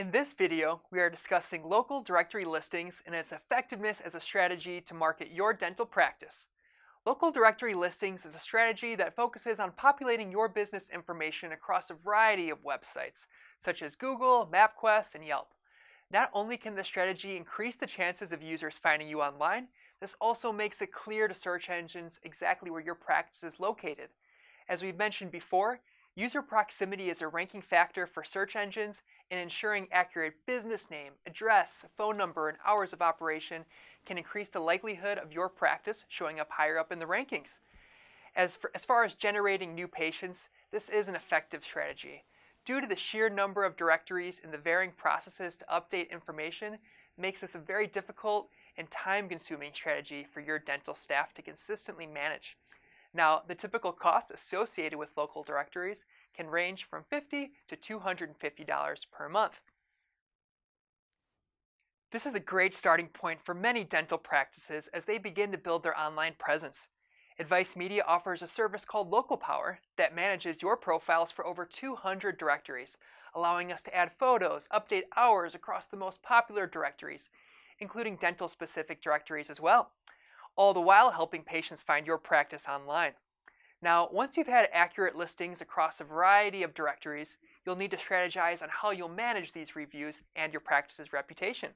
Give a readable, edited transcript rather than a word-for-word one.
In this video, we are discussing local directory listings and its effectiveness as a strategy to market your dental practice. Local directory listings is a strategy that focuses on populating your business information across a variety of websites, such as Google, MapQuest, and Yelp. Not only can this strategy increase the chances of users finding you online, this also makes it clear to search engines exactly where your practice is located. As we've mentioned before, user proximity is a ranking factor for search engines, and ensuring accurate business name, address, phone number, and hours of operation can increase the likelihood of your practice showing up higher up in the rankings. As far as generating new patients, this is an effective strategy. Due to the sheer number of directories and the varying processes to update information, makes this a very difficult and time-consuming strategy for your dental staff to consistently manage. Now, the typical costs associated with local directories can range from $50 to $250 per month. This is a great starting point for many dental practices as they begin to build their online presence. Advice Media offers a service called Local Power that manages your profiles for over 200 directories, allowing us to add photos, update hours across the most popular directories, including dental-specific directories as well, all the while helping patients find your practice online. Now, once you've had accurate listings across a variety of directories, you'll need to strategize on how you'll manage these reviews and your practice's reputation.